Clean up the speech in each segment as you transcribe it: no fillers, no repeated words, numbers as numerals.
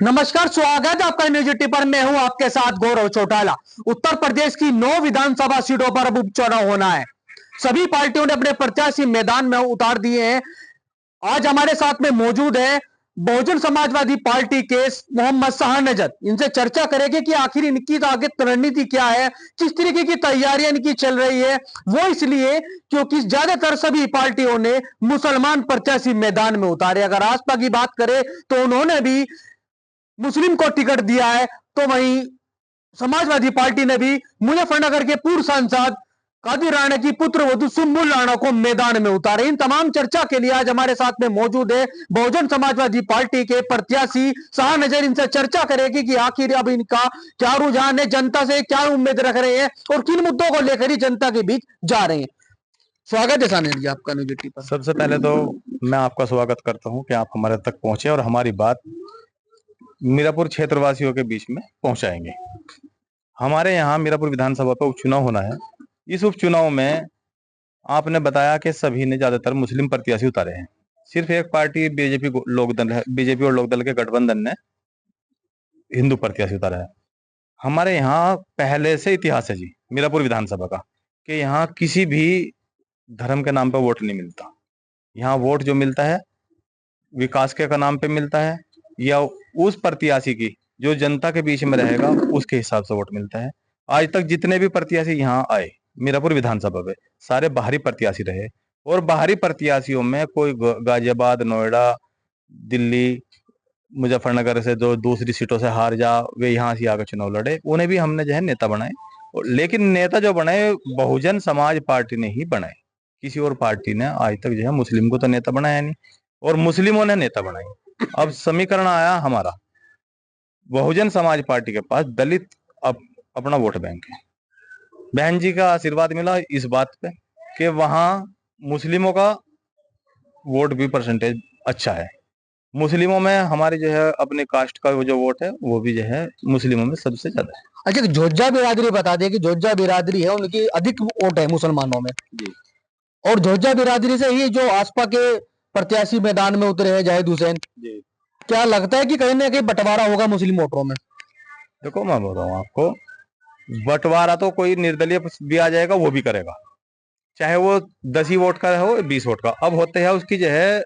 नमस्कार, स्वागत है आपका न्यूज एटी पर। मैं हूं आपके साथ गौरव चौटाला। उत्तर प्रदेश की 9 विधानसभा सीटों पर अब उपचुनाव होना है। सभी पार्टियों ने अपने प्रत्याशी मैदान में उतार दिए हैं। आज हमारे साथ में मौजूद है बहुजन समाजवादी पार्टी के मोहम्मद शाहनजर। इनसे चर्चा करेंगे कि आखिर इनकी आगे रणनीति क्या है, किस तरीके की तैयारियां इनकी चल रही है। वो इसलिए क्योंकि ज्यादातर सभी पार्टियों ने मुसलमान प्रत्याशी मैदान में उतारे। अगर आसपा की बात करें तो उन्होंने भी मुस्लिम को टिकट दिया है, तो वहीं समाजवादी पार्टी ने भी मुजफ्फरनगर के पूर्व सांसद कादिर राणा की पुत्र वधु सुम्बुल राणा को मैदान में उतारे। इन तमाम चर्चा के लिए आज हमारे साथ में मौजूद है बहुजन समाजवादी पार्टी के प्रत्याशी शाहनजर। इनसे चर्चा करेगी कि आखिर अब इनका क्या रुझान है, जनता से क्या उम्मीद रख रहे हैं और किन मुद्दों को लेकर ही जनता के बीच जा रहे हैं। स्वागत है शाहनजर जी आपका न्यूज एटी पर। सबसे पहले तो मैं आपका स्वागत करता हूं कि आप हमारे तक पहुंचे और हमारी बात मीरापुर क्षेत्रवासियों के बीच में पहुंचाएंगे। हमारे यहाँ मीरापुर विधानसभा पर उपचुनाव होना है। इस उपचुनाव में आपने बताया कि सभी ने ज्यादातर मुस्लिम प्रत्याशी उतारे हैं। सिर्फ एक पार्टी बीजेपी लोकदल है, बीजेपी और लोकदल के गठबंधन ने हिंदू प्रत्याशी उतारा है। हमारे यहाँ पहले से इतिहास है जी मीरापुर विधानसभा का कि यहाँ किसी भी धर्म के नाम पर वोट नहीं मिलता। यहाँ वोट जो मिलता है विकास के नाम पे मिलता है या उस प्रत्याशी की जो जनता के बीच में रहेगा उसके हिसाब से वोट मिलता है। आज तक जितने भी प्रत्याशी यहाँ आए मीरापुर विधानसभा पे सारे बाहरी प्रत्याशी रहे और बाहरी प्रत्याशियों में कोई गाजियाबाद, नोएडा, दिल्ली, मुजफ्फरनगर से जो दूसरी सीटों से हार जा वे यहाँ से आकर चुनाव लड़े, उन्हें भी हमने जो है नेता बनाए। लेकिन नेता जो बनाए बहुजन समाज पार्टी ने ही बनाए। किसी और पार्टी ने आज तक जो है मुस्लिम को तो नेता बनाया नहीं और मुस्लिमों ने नेता बनाए। अब समीकरण आया हमारा, बहुजन समाज पार्टी के पास दलित अपना वोट बैंक है। बहन जी का आशीर्वाद मिला इस बात पे कि वहां मुस्लिमों का वोट भी परसेंटेज अच्छा है। मुस्लिमों में हमारी जो है अपने कास्ट का जो वोट है वो भी जो है मुस्लिमों में सबसे ज्यादा है। अच्छा, जोजा बिरादरी बता दें कि जोजा बिरादरी है, उनकी अधिक वोट है मुसलमानों में जी। और जोजा बिरादरी से ही जो आसपा के प्रत्याशी मैदान में उतरे हैं जाहिद हुसैन जी, क्या लगता है कि कहीं ना कहीं बंटवारा होगा मुस्लिम वोटरों में? देखो मैं बोल रहा हूँ आपको, बंटवारा तो कोई निर्दलीय भी आ जाएगा वो भी करेगा, चाहे वो 10 ही वोट का हो 20 वोट का। अब होते हैं उसकी जो है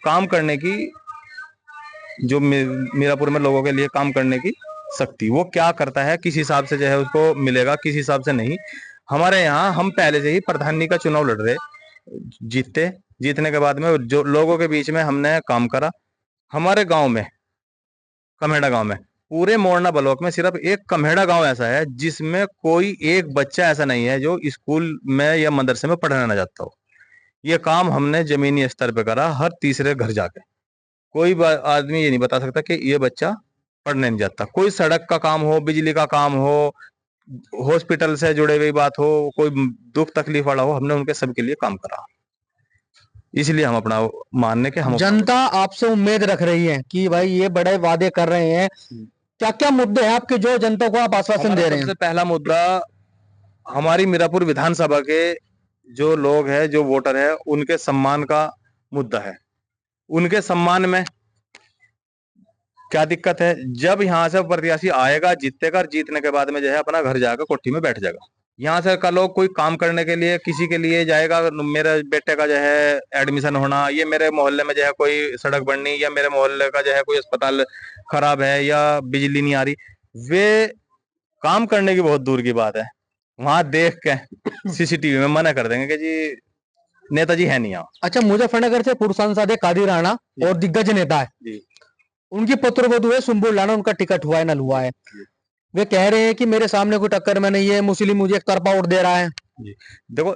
काम करने की, जो मीरापुर में लोगों के लिए काम करने की शक्ति, वो क्या करता है किस हिसाब से जो है उसको मिलेगा, किस हिसाब से नहीं। हमारे यहाँ हम पहले से ही प्रधानी का चुनाव लड़ रहे, जीतने के बाद में जो लोगों के बीच में हमने काम करा। हमारे गांव में, कमेड़ा गांव में, पूरे मोरना ब्लॉक में सिर्फ एक कमेड़ा गांव ऐसा है जिसमें कोई एक बच्चा ऐसा नहीं है जो स्कूल में या मदरसे में पढ़ने ना जाता हो। ये काम हमने जमीनी स्तर पे करा, हर तीसरे घर जाके। कोई आदमी ये नहीं बता सकता कि ये बच्चा पढ़ने नहीं जाता। कोई सड़क का काम हो, बिजली का काम हो, हॉस्पिटल से जुड़े हुई बात हो, कोई दुख तकलीफ वाला हो, हमने उनके सबके लिए काम करा। इसलिए हम अपना मानने के हम जनता आपसे उम्मीद रख रही है कि भाई ये बड़े वादे कर रहे हैं। क्या क्या मुद्दे हैं आपके जो जनता को आप आश्वासन दे रहे हैं? सबसे पहला मुद्दा हमारी मीरापुर विधानसभा के जो लोग हैं, जो वोटर है, उनके सम्मान का मुद्दा है। उनके सम्मान में क्या दिक्कत है? जब यहाँ से प्रत्याशी आएगा, जीतेगा, जीतने के बाद में जो है अपना घर जाकर कोठी में बैठ जाएगा। यहाँ से का लोग कोई काम करने के लिए किसी के लिए जाएगा, मेरे बेटे का जो है एडमिशन होना, ये मेरे मोहल्ले में जो है कोई सड़क बननी, या मेरे मोहल्ले का जो है कोई अस्पताल खराब है या बिजली नहीं आ रही, वे काम करने की बहुत दूर की बात है। वहां देख के सीसीटीवी में मना कर देंगे कि जी नेताजी है नहीं यहाँ। अच्छा, मुजफ्फरनगर से पूर्व सांसद है कादिर राणा और दिग्गज नेता है जी। उनकी पुत्र वधु है सुम्बुल राणा, उनका टिकट हुआ है नल हुआ है। वे कह रहे हैं कि मेरे सामने कोई टक्कर में नहीं है, मुस्लिम मुझे एक तरफा वोट दे रहा है जी। देखो,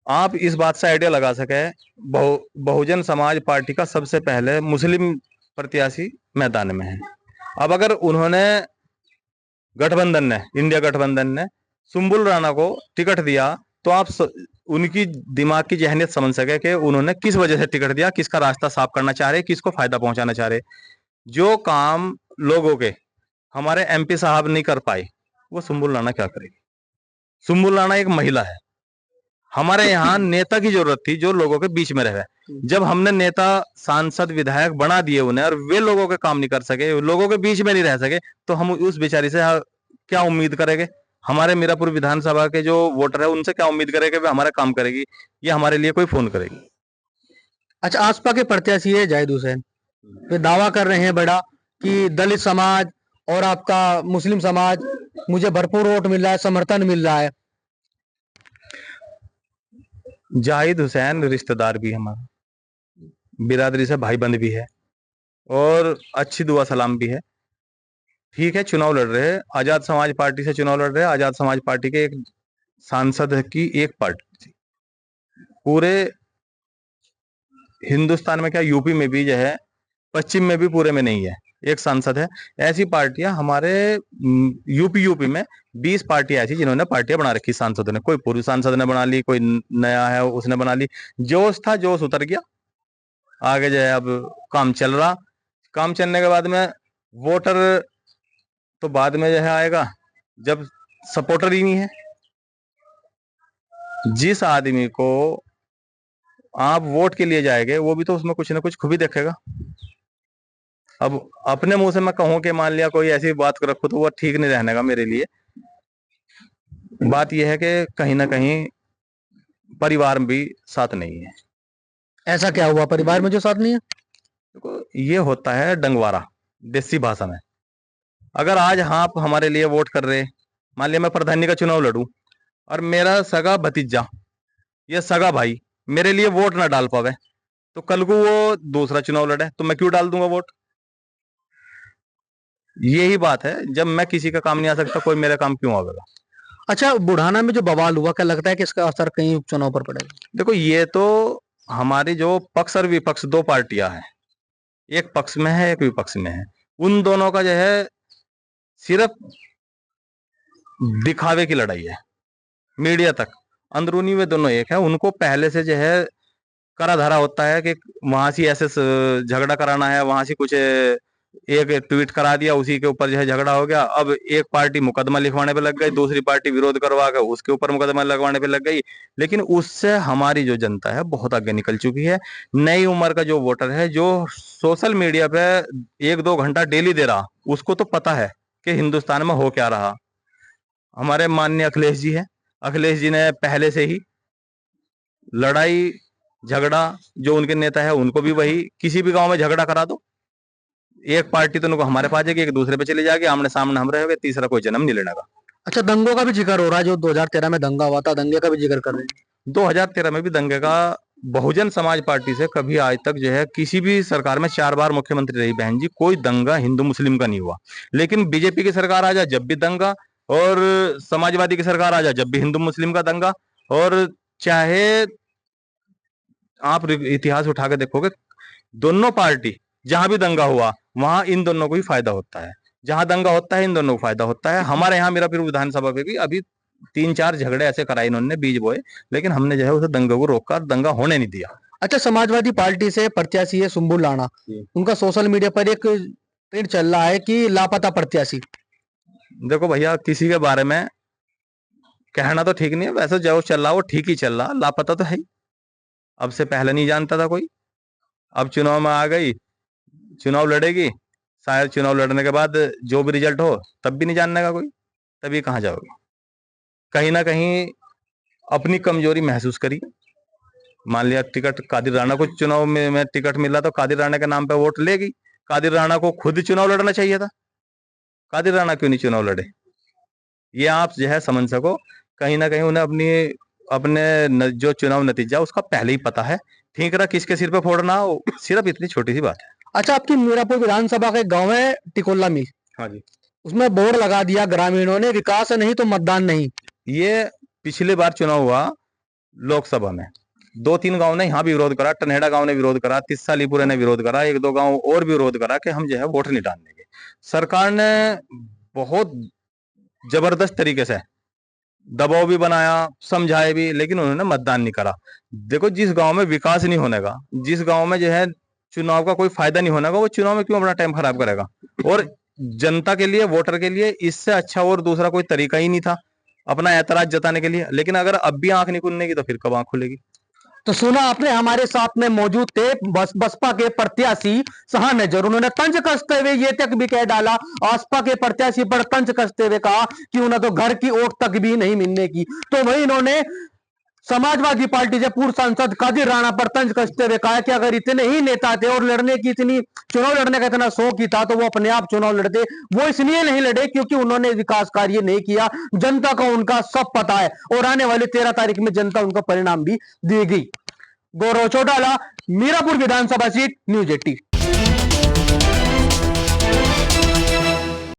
आप इस बात से आइडिया लगा सके, बहुजन समाज पार्टी का सबसे पहले मुस्लिम प्रत्याशी मैदान में है। अब अगर उन्होंने गठबंधन ने, इंडिया गठबंधन ने सुम्बुल राणा को टिकट दिया तो आप उनकी दिमाग की जहनियत समझ सके कि उन्होंने किस वजह से टिकट दिया, किसका रास्ता साफ करना चाह रहे, किसको फायदा पहुंचाना चाह रहे। जो काम लोगों के हमारे एमपी साहब नहीं कर पाए वो सुम्बुल राणा क्या करेगी? सुम्बुल राणा एक महिला है, हमारे यहाँ नेता की जरूरत थी जो लोगों के बीच में रहे। जब हमने नेता सांसद विधायक बना दिए उन्हें और वे लोगों के काम नहीं कर सके, लोगों के बीच में नहीं रह सके, तो हम उस बेचारी से क्या उम्मीद करेंगे? हमारे मीरापुर विधानसभा के जो वोटर है उनसे क्या उम्मीद करेंगे वे हमारा काम करेगी या हमारे लिए कोई फोन करेगी? अच्छा, आसपा के प्रत्याशी है जाहिद हुसैन, वे दावा कर रहे हैं बड़ा कि दलित समाज और आपका मुस्लिम समाज मुझे भरपूर वोट मिल रहा है, समर्थन मिल रहा है। जाहिद हुसैन रिश्तेदार भी हमारा, बिरादरी से भाईबंद भी है और अच्छी दुआ सलाम भी है। ठीक है, चुनाव लड़ रहे हैं, आजाद समाज पार्टी से चुनाव लड़ रहे हैं। आजाद समाज पार्टी के एक सांसद की एक पार्टी थी। पूरे हिंदुस्तान में क्या, यूपी में भी जो है, पश्चिम में भी पूरे में नहीं है, एक सांसद है। ऐसी पार्टियां हमारे यूपी में 20 पार्टियां ऐसी जिन्होंने पार्टियां बना रखी सांसदों ने। कोई पूर्व सांसद ने बना ली, कोई नया है उसने बना ली। जोश था, जोश उतर गया, आगे जो है अब काम चल रहा। काम चलने के बाद में वोटर तो बाद में जो है आएगा, जब सपोर्टर ही नहीं है। जिस आदमी को आप वोट के लिए जाएंगे वो भी तो उसमें कुछ ना कुछ खूबी देखेगा। अब अपने मुंह से मैं कहूं कि मान लिया कोई ऐसी बात कर रखो तो वो ठीक नहीं रहने का मेरे लिए। बात यह है कि कहीं ना कहीं परिवार भी साथ नहीं है। ऐसा क्या हुआ परिवार में जो साथ नहीं है? देखो, ये होता है डंगवारा, देसी भाषा में। अगर आज आप हमारे लिए वोट कर रहे, मान लिया मैं प्रधानी का चुनाव लड़ूं और मेरा सगा भतीजा या सगा भाई मेरे लिए वोट ना डाल पावे, तो कल को वो दूसरा चुनाव लड़े तो मैं क्यों डाल दूंगा वोट? यही बात है, जब मैं किसी का काम नहीं आ सकता, कोई मेरा काम क्यों आवेगा? अच्छा, बुढ़ाना में जो बवाल हुआ, क्या लगता है कि इसका असर कहीं उपचुनाव पर पड़ेगा? देखो, ये तो हमारी जो पक्ष और विपक्ष दो पार्टियां हैं, एक पक्ष में है एक विपक्ष में है, उन दोनों का जो है सिर्फ दिखावे की लड़ाई है। मीडिया तक अंदरूनी वे दोनों एक है। उनको पहले से जो है करा धरा होता है कि वहां से ऐसे झगड़ा कराना है, वहां से कुछ एक ट्वीट करा दिया, उसी के ऊपर जो है झगड़ा हो गया। अब एक पार्टी मुकदमा लिखवाने पे लग गई, दूसरी पार्टी विरोध करवा कर उसके ऊपर मुकदमा लगवाने पे लग गई। लेकिन उससे हमारी जो जनता है बहुत आगे निकल चुकी है। नई उम्र का जो वोटर है, जो सोशल मीडिया पे 1-2 घंटा डेली दे रहा, उसको तो पता है कि हिंदुस्तान में हो क्या रहा। हमारे माननीय अखिलेश जी है, अखिलेश जी ने पहले से ही लड़ाई झगड़ा, जो उनके नेता है उनको भी वही, किसी भी गांव में झगड़ा करा दो, एक पार्टी तो उनको हमारे पास जाएगी, एक दूसरे पे चली जाएगी, आमने सामने हम रहेंगे, तीसरा कोई जन्म नहीं लेने का। अच्छा, दंगों का भी जिक्र हो रहा है, जो 2013 में दंगा हुआ था, दंगे का भी जिक्र कर रहे हैं। 2013 में भी दंगे का, बहुजन समाज पार्टी से कभी आज तक जो है किसी भी सरकार में 4 बार मुख्यमंत्री रही बहन जी, कोई दंगा हिंदू मुस्लिम का नहीं हुआ। लेकिन बीजेपी की सरकार आ जाए जब भी दंगा, और समाजवादी की सरकार आ जाए जब भी हिंदू मुस्लिम का दंगा। और चाहे आप इतिहास उठा के देखोगे, दोनों पार्टी जहां भी दंगा हुआ वहां इन दोनों को ही फायदा होता है। जहां दंगा होता है इन दोनों को फायदा होता है। हमारे यहाँ मीरापुर विधानसभा पे भी अभी 3-4 झगड़े ऐसे कराए इन्होंने, बीज बोए, लेकिन हमने जो है उसे दंगे को रोककर दंगा होने नहीं दिया। अच्छा, समाजवादी पार्टी से प्रत्याशी है सुंबुल लाना, उनका सोशल मीडिया पर एक ट्रेंड चल रहा है कि लापता प्रत्याशी। देखो भैया, किसी के बारे में कहना तो ठीक नहीं है, वैसे जो चल रहा वो ठीक ही चल रहा, लापता तो है ही। अब से पहले नहीं जानता था कोई, अब चुनाव में आ गई, चुनाव लड़ेगी, शायद चुनाव लड़ने के बाद जो भी रिजल्ट हो तब भी नहीं जानने का कोई, तभी कहाँ जाओगे? कहीं ना कहीं अपनी कमजोरी महसूस करी। मान लिया टिकट कादिर राणा को चुनाव में टिकट मिला तो कादिर राणा के नाम पे वोट लेगी। कादिर राणा को खुद चुनाव लड़ना चाहिए था, कादिर राणा क्यों नहीं चुनाव लड़े? ये आप जो है समझ सको, कहीं ना कहीं उन्हें अपने जो चुनाव नतीजा उसका पहले ही पता है। ठीकरा किसके सिर पे फोड़ना हो, सिर्फ इतनी छोटी सी बात है। अच्छा, आपकी मीरापुर विधानसभा का एक गांव है टिकोला मिल, हाँ जी, उसमें बोर्ड लगा दिया ग्रामीणों ने, विकास नहीं तो मतदान नहीं। ये पिछली बार चुनाव हुआ लोकसभा में, 2-3 गांव ने यहाँ भी विरोध करा, टनेड़ा गांव ने विरोध करा, तिस्सालीपुरे ने विरोध करा, 1-2 गांव और भी विरोध करा कि हम जो है वोट नहीं डालने के। सरकार ने बहुत जबरदस्त तरीके से दबाव भी बनाया, समझाए भी, लेकिन उन्होंने मतदान नहीं करा। देखो, जिस गांव में विकास नहीं होने का, जिस गांव में जो है चुनाव का कोई फायदा नहीं होने का, वो चुनाव में क्यों अपना टाइम खराब करेगा? और जनता के लिए, वोटर के लिए इससे अच्छा और दूसरा कोई तरीका ही नहीं था। अपना ऐतराज जताने के लिए। लेकिन अगर अब भी आंख नहीं खुलनेगी तो फिर कब आंख खुलेगी? तो सुना आपने, हमारे साथ में मौजूद थे बसपा के प्रत्याशी शाह नजर। उन्होंने तंज कसते हुए ये तक भी कह डाला, आसपा के प्रत्याशी पर तंज कसते हुए कहा कि उन्हें तो घर की ओट तक भी नहीं मिलने की। तो वही इन्होंने समाजवादी पार्टी से पूर्व सांसद कादिर राणा पर तंज कसते हुए कहा कि अगर इतने ही नेता थे और लड़ने की इतनी चुनाव लड़ने का इतना शौक ही था तो वो अपने आप चुनाव लड़ते। वो इसलिए नहीं लड़े क्योंकि उन्होंने विकास कार्य नहीं किया। जनता को उनका सब पता है और आने वाली 13 तारीख में जनता उनको परिणाम भी देगी। गौरव चौटाला, मीरापुर विधानसभा सीट, न्यूज 18।